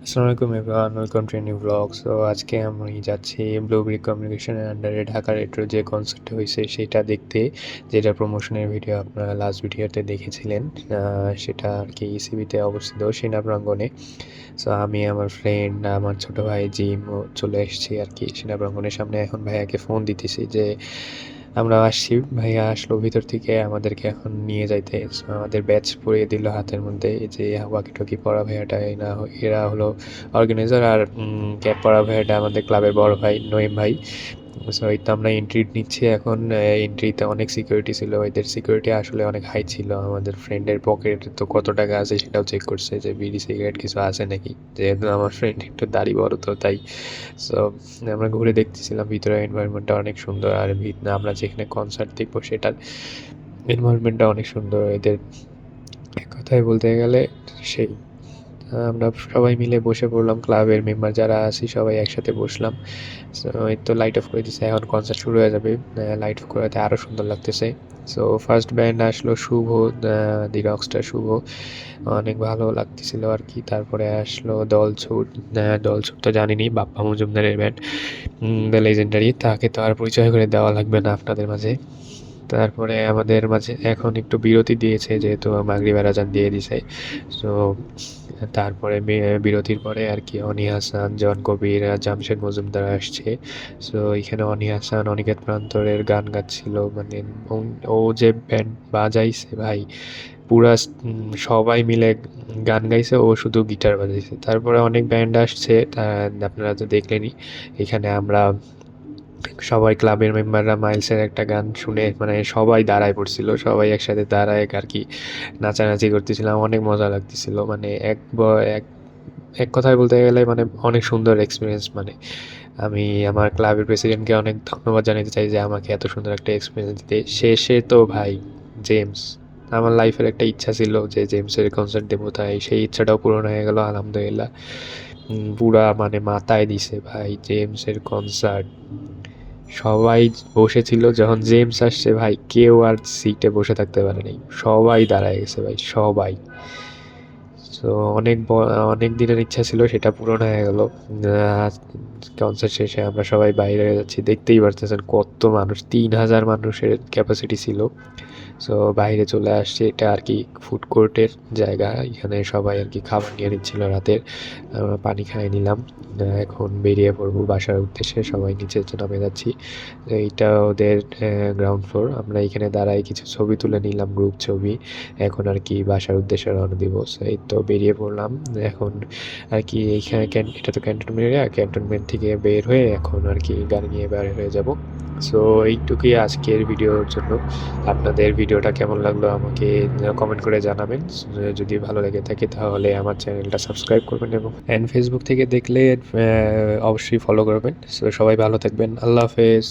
আসসালামু আলাইকুম everyone, welcome to new blog. So আজকে আমি যাচ্ছি ব্লুবেরি কমিউনিকেশনের আন্ডারে ঢাকা রেট্রো যে কনসার্টটা হয়েছে সেটা দেখতে, যেটা প্রমোশনের ভিডিও আপনারা লাস্ট ভিডিওতে দেখেছিলেন। সেটা আর কি ইসিবিতে অবস্থিত সেনা প্রাঙ্গণে। সো আমি, আমার ফ্রেন্ড, আমার ছোট ভাই জিম চলে এসেছি আর কি সেনা প্রাঙ্গণের সামনে। এখন ভাইয়াকে ফোন দিতেছি যে আমরা আসছি। ভাইয়া আসলো ভিতর থেকে আমাদেরকে এখন নিয়ে যাইতে। So, আমাদের ব্যাচ পরিয়ে দিল হাতের মধ্যে, এই যে ওয়াকি টকি পরা ভাইয়াটা, এরা হলো অর্গানাইজার। আর ক্যাপ পরা ভাইয়াটা আমাদের ক্লাবের বড় ভাই নঈম ভাই। সো এই তো আমরা এন্ট্রি নিচ্ছি এখন। এন্ট্রিতে অনেক সিকিউরিটি ছিল, এদের সিকিউরিটি আসলে অনেক হাই ছিল। আমাদের ফ্রেন্ডের পকেটে তো কত টাকা আছে সেটাও চেক করছে যে বিড়ি সিগারেট কিছু আছে নাকি, যেহেতু আমার ফ্রেন্ড একটু দাড়ি বড় তো তাই। সো আমরা ঘুরে দেখতেছিলাম ভিতরে, এনভায়রনমেন্টটা অনেক সুন্দর। আর আমরা যেখানে কনসার্ট দেখবো সেটার এনভায়রনমেন্টটা অনেক সুন্দর। এদের এক কথায় বলতে গেলে সেই। আমরা সবাই মিলে বসে পড়লাম, ক্লাবের মেম্বার যারা আছি সবাই একসাথে বসলাম। সো এই তো লাইট অফ করে দিছে, এখন কনসার্ট শুরু হয়ে যাবে। লাইট অফ করাতে আরও সুন্দর লাগতেছে। সো ফার্স্ট ব্যান্ড আসলো শুভ, দি রকস্টার শুভ। অনেক ভালো লাগতেছিল আর কি। তারপরে আসলো দলছুট। দলছুট তো জানিনি, বাপ্পা মজুমদারের ব্যান্ড, দ্য লেজেন্ডারি। তাকে তো আর পরিচয় করে দেওয়া লাগবে না আপনাদের মাঝে। তারপরে আমাদের মাঝে এখন একটু বিরতি দিয়েছে, যেহেতু মাগরিবের আজান দিয়ে দিছে। সো তারপরে বিরতির পরে আর কি অনি হাসান, জন কবির, জামশেদ মজুমদার আসছে। সো এখানে অনি হাসান অনিকেত প্রান্তরের গান গাচ্ছিল, মানে ও যে ব্যান্ড বাজাইছে ভাই, পুরা সবাই মিলে গান গাইছে, ও শুধু গিটার বাজাইছে। তারপরে অনেক ব্যান্ড আসছে, আপনারা তো দেখলেনই। এখানে আমরা সবাই ক্লাবের মেম্বাররা মাইলসের একটা গান শুনে মানে সবাই দাঁড়ায় পড়ছিল, সবাই একসাথে দাঁড়ায় আর কি নাচানাচি করতেছিলাম। অনেক মজা লাগতেছিল, মানে এক এক কথায় বলতে গেলে মানে অনেক সুন্দর এক্সপিরিয়েন্স। মানে আমি আমার ক্লাবের প্রেসিডেন্টকে অনেক ধন্যবাদ জানাতে চাই যে আমাকে এত সুন্দর একটা এক্সপিরিয়েন্স দিতে। শেষে তো ভাই জেমস, আমার লাইফের একটা ইচ্ছা ছিল যে জেমসের কনসার্ট দেবো, তাই সেই ইচ্ছাটাও পূরণ হয়ে গেল আলহামদুলিল্লাহ। পুরা মানে মাথায় দিছে ভাই জেমসের কনসার্ট। সবাই বসেছিল, যখন জেমস আসছে ভাই কেউ আর সিটে বসে থাকতে পারে নাই, সবাই দাঁড়ায় গেছে ভাই, সবাই। সো অনেক দিনের ইচ্ছা ছিল, সেটা পূরণ হয়ে গেল। কনসার্ট শেষে আমরা সবাই বাইরে যাচ্ছি, দেখতেই পারতেছেন কত মানুষ, 3,000 মানুষের ক্যাপাসিটি ছিল। সো বাইরে চলে আসছে, এটা আর কি ফুড কোর্টের জায়গা, এখানে সবাই আর কি খাবার নিয়ে নিচ্ছিল রাতের। আমরা পানি খাই নিলাম। এখন বেরিয়ে পড়বো বাসার উদ্দেশ্যে, সবাই নিচে নামে যাচ্ছি। এইটা ওদের গ্রাউন্ড ফ্লোর। আমরা এখানে দাঁড়াই কিছু ছবি তুলে নিলাম, গ্রুপ ছবি। এখন আর কি বাসার উদ্দেশ্যে রওনা দিব। এই তো বেরিয়ে পড়লাম এখন আর কি। এইখানে এটা তো ক্যান্টনমেন্ট এরিয়া, ক্যান্টনমেন্ট থেকে বের হয়ে এখন আর কি গাড়ি নিয়ে বের হয়ে যাব। সো এইটুকুই আজকের ভিডিওর জন্য। আপনাদের ভিডিওটা কেমন লাগলো আমাকে কমেন্ট করে জানাবেন। যদি ভালো লেগে থাকে তাহলে আমার চ্যানেলটা সাবস্ক্রাইব করবেন, এবং ফেসবুক থেকে দেখলে অবশ্যই ফলো করবেন। সো সবাই ভালো থাকবেন, আল্লাহ হাফেজ।